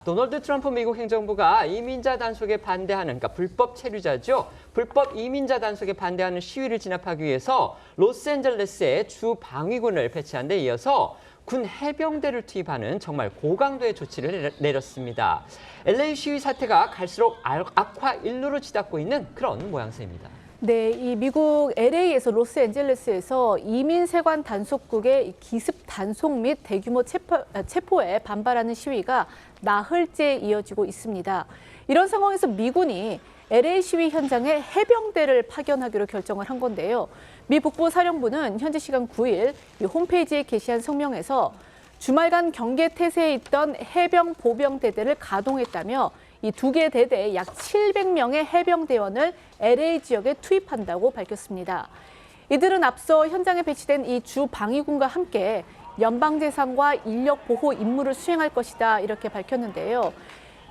도널드 트럼프 미국 행정부가 이민자 단속에 반대하는, 그러니까 불법 체류자죠. 불법 이민자 단속에 반대하는 시위를 진압하기 위해서 로스앤젤레스에 주 방위군을 배치한 데 이어서 군 해병대를 투입하는 정말 고강도의 조치를 내렸습니다. LA 시위 사태가 갈수록 악화 일로로 치닫고 있는 그런 모양새입니다. 네, 이 미국 LA에서 로스앤젤레스에서 이민 세관 단속국의 기습 단속 및 대규모 체포에 반발하는 시위가 나흘째 이어지고 있습니다. 이런 상황에서 미군이 LA 시위 현장에 해병대를 파견하기로 결정을 한 건데요. 미 북부사령부는 현지 시간 9일 이 홈페이지에 게시한 성명에서 주말간 경계 태세에 있던 해병 보병대대를 가동했다며 이 두 개 대대에 약 700명의 해병대원을 LA 지역에 투입한다고 밝혔습니다. 이들은 앞서 현장에 배치된 이 주 방위군과 함께 연방재산과 인력 보호 임무를 수행할 것이다 이렇게 밝혔는데요.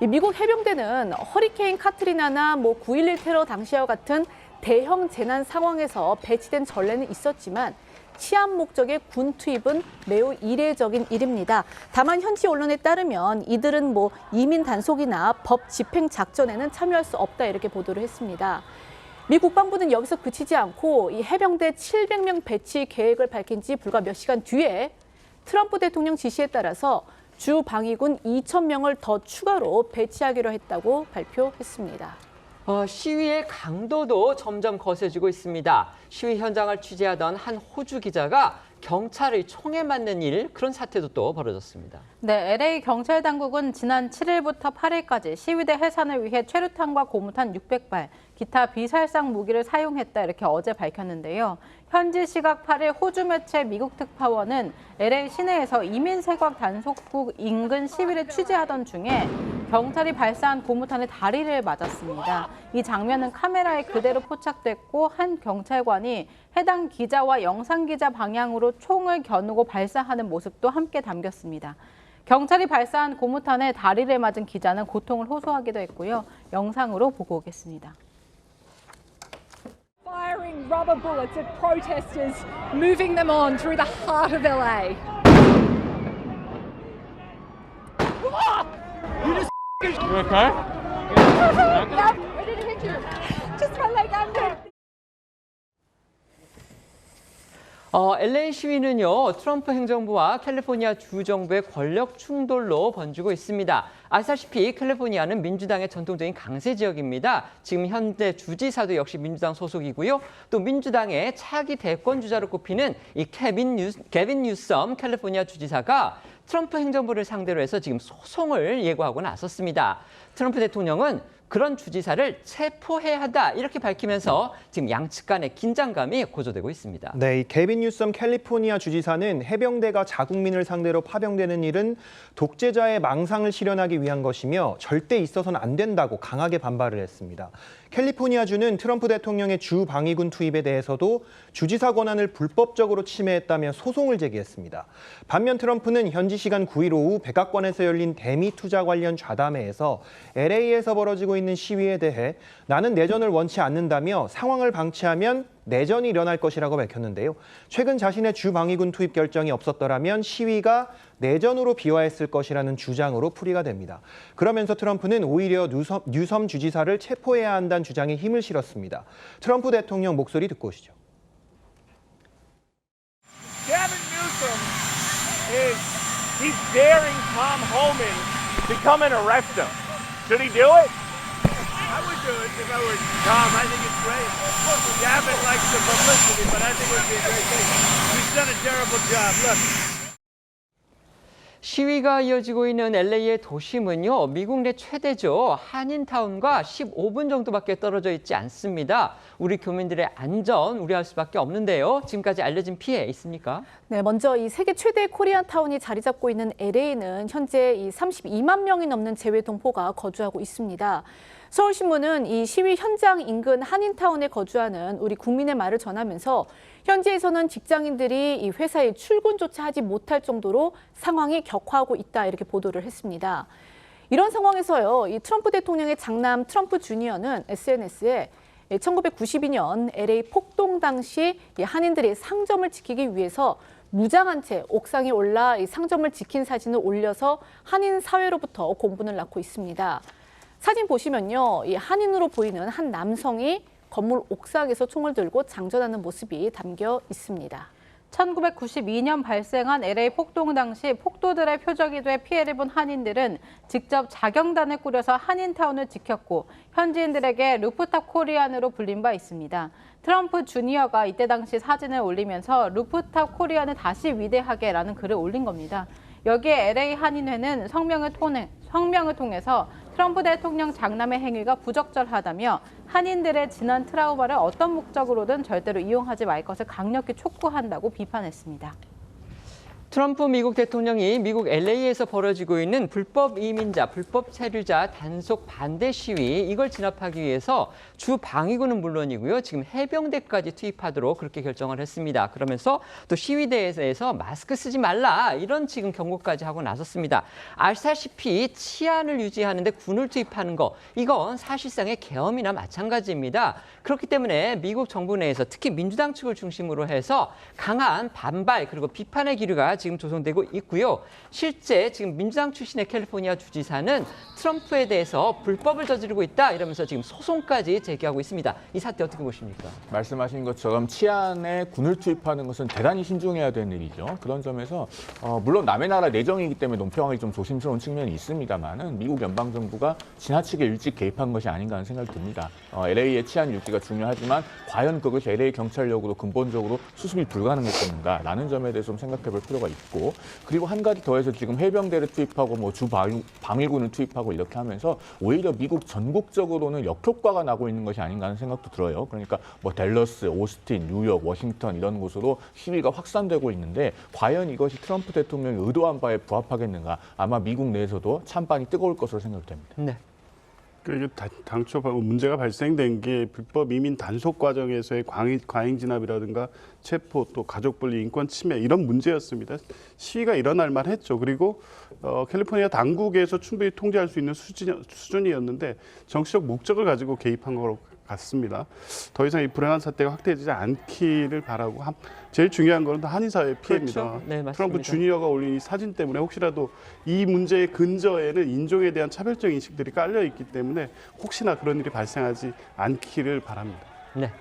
이 미국 해병대는 허리케인 카트리나나 9.11 테러 당시와 같은 대형 재난 상황에서 배치된 전례는 있었지만 치안 목적의 군 투입은 매우 이례적인 일입니다. 다만 현지 언론에 따르면 이들은 이민 단속이나 법 집행 작전에는 참여할 수 없다 이렇게 보도를 했습니다. 미 국방부는 여기서 그치지 않고 이 해병대 700명 배치 계획을 밝힌 지 불과 몇 시간 뒤에 트럼프 대통령 지시에 따라서 주 방위군 2,000명을 더 추가로 배치하기로 했다고 발표했습니다. 시위의 강도도 점점 거세지고 있습니다. 시위 현장을 취재하던 한 호주 기자가 경찰의 총에 맞는 그런 사태도 또 벌어졌습니다. 네, LA 경찰 당국은 지난 7일부터 8일까지 시위대 해산을 위해 최루탄과 고무탄 600발, 기타 비살상 무기를 사용했다 이렇게 어제 밝혔는데요. 현지 시각 8일 호주 매체 미국 특파원은 LA 시내에서 이민세관 단속국 인근 시위를 취재하던 중에 경찰이 발사한 고무탄에 다리를 맞았습니다. 이 장면은 카메라에 그대로 포착됐고 한 경찰관이 해당 기자와 영상기자 방향으로 총을 겨누고 발사하는 모습도 함께 담겼습니다. 경찰이 발사한 고무탄에 다리를 맞은 기자는 고통을 호소하기도 했고요. 영상으로 보고 오겠습니다. Firing rubber bullets at protesters, moving them on through the heart of LA. You okay? Yep, I didn't hit you. Just my leg under. LA 시위는요, 트럼프 행정부와 캘리포니아 주 정부의 권력 충돌로 번지고 있습니다. 아시다시피 캘리포니아는 민주당의 전통적인 강세 지역입니다. 지금 현재 주지사도 역시 민주당 소속이고요. 또 민주당의 차기 대권 주자로 꼽히는 이 개빈 뉴섬 캘리포니아 주지사가 트럼프 행정부를 상대로 해서 지금 소송을 예고하고 나섰습니다. 트럼프 대통령은 그런 주지사를 체포해야 한다 이렇게 밝히면서 지금 양측 간의 긴장감이 고조되고 있습니다. 네, 이 개빈 뉴섬 캘리포니아 주지사는 해병대가 자국민을 상대로 파병되는 일은 독재자의 망상을 실현하기 위한 것이며 절대 있어서는 안 된다고 강하게 반발을 했습니다. 캘리포니아주는 트럼프 대통령의 주 방위군 투입에 대해서도 주지사 권한을 불법적으로 침해했다며 소송을 제기했습니다. 반면 트럼프는 현지 시간 9일 오후 백악관에서 열린 대미 투자 관련 좌담회에서 LA에서 벌어지고 있는 시위에 대해 나는 내전을 원치 않는다며 상황을 방치하면 내전이 일어날 것이라고 밝혔는데요. 최근 자신의 주 방위군 투입 결정이 없었더라면 시위가 내전으로 비화했을 것이라는 주장으로 풀이가 됩니다. 그러면서 트럼프는 오히려 뉴섬 주지사를 체포해야 한다는 주장에 힘을 실었습니다. 트럼프 대통령 목소리 듣고 오시죠. Gavin Newsom he's daring Tom Homan to come and arrest him. Should he do it? I would do it if I were Tom. I think it's great. Gavin likes the publicity, but I think it would be a great thing. He's done a terrible job. Look. 시위가 이어지고 있는 LA의 도심은요, 미국 내 최대죠. 한인타운과 15분 정도밖에 떨어져 있지 않습니다. 우리 교민들의 안전 우려할 수밖에 없는데요. 지금까지 알려진 피해 있습니까? 네, 먼저 이 세계 최대 코리안타운이 자리 잡고 있는 LA는 현재 이 32만 명이 넘는 재외 동포가 거주하고 있습니다. 서울신문은 이 시위 현장 인근 한인타운에 거주하는 우리 국민의 말을 전하면서 현지에서는 직장인들이 이 회사에 출근조차 하지 못할 정도로 상황이 격화하고 있다 이렇게 보도를 했습니다. 이런 상황에서요, 이 트럼프 대통령의 장남 트럼프 주니어는 SNS에 1992년 LA 폭동 당시 한인들이 상점을 지키기 위해서 무장한 채 옥상에 올라 이 상점을 지킨 사진을 올려서 한인 사회로부터 공분을 낳고 있습니다. 사진 보시면요, 이 한인으로 보이는 한 남성이 건물 옥상에서 총을 들고 장전하는 모습이 담겨 있습니다. 1992년 발생한 LA 폭동 당시 폭도들의 표적이 돼 피해를 본 한인들은 직접 자경단을 꾸려서 한인타운을 지켰고 현지인들에게 루프탑 코리안으로 불린 바 있습니다. 트럼프 주니어가 이때 당시 사진을 올리면서 루프탑 코리안을 다시 위대하게라는 글을 올린 겁니다. 여기에 LA 한인회는 성명을 통해서 트럼프 대통령 장남의 행위가 부적절하다며 한인들의 지난 트라우마를 어떤 목적으로든 절대로 이용하지 말 것을 강력히 촉구한다고 비판했습니다. 트럼프 미국 대통령이 미국 LA에서 벌어지고 있는 불법 이민자, 불법 체류자 단속 반대 시위 이걸 진압하기 위해서 주 방위군은 물론이고요. 지금 해병대까지 투입하도록 그렇게 결정을 했습니다. 그러면서 또 시위대에서 마스크 쓰지 말라 이런 지금 경고까지 하고 나섰습니다. 아시다시피 치안을 유지하는데 군을 투입하는 거 이건 사실상의 계엄이나 마찬가지입니다. 그렇기 때문에 미국 정부 내에서 특히 민주당 측을 중심으로 해서 강한 반발 그리고 비판의 기류가 지금 조성되고 있고요. 실제 지금 민주당 출신의 캘리포니아 주지사는 트럼프에 대해서 불법을 저지르고 있다 이러면서 지금 소송까지 제기하고 있습니다. 이 사태 어떻게 보십니까? 말씀하신 것처럼 치안에 군을 투입하는 것은 대단히 신중해야 되는 일이죠. 그런 점에서 물론 남의 나라 내정이기 때문에 논평하기 좀 조심스러운 측면이 있습니다만은 미국 연방정부가 지나치게 일찍 개입한 것이 아닌가 하는 생각이 듭니다. LA의 치안 유지가 중요하지만 과연 그것이 LA 경찰력으로 근본적으로 수습이 불가능했던가라는 점에 대해서 좀 생각해 볼 필요가 있고 그리고 한 가지 더해서 지금 해병대를 투입하고 뭐 주 방위군을 투입하고 이렇게 하면서 오히려 미국 전국적으로는 역효과가 나고 있는 것이 아닌가 하는 생각도 들어요. 그러니까 뭐 댈러스, 오스틴, 뉴욕, 워싱턴 이런 곳으로 시위가 확산되고 있는데 과연 이것이 트럼프 대통령이 의도한 바에 부합하겠는가? 아마 미국 내에서도 찬반이 뜨거울 것으로 생각됩니다. 네. 그러니까 당초 문제가 발생된 게 불법 이민 단속 과정에서의 과잉 진압이라든가 체포 또 가족 분리 인권 침해 이런 문제였습니다. 시위가 일어날 만했죠. 그리고 캘리포니아 당국에서 충분히 통제할 수 있는 수준이었는데 정치적 목적을 가지고 개입한 것 같습니다. 더 이상 이 불행한 사태가 확대되지 않기를 바라고 제일 중요한 거는 한인 사회의 피해입니다. 그렇죠. 네, 맞습니다. 트럼프 주니어가 올린 이 사진 때문에 혹시라도 이 문제의 근저에는 인종에 대한 차별적 인식들이 깔려 있기 때문에 혹시나 그런 일이 발생하지 않기를 바랍니다. 네.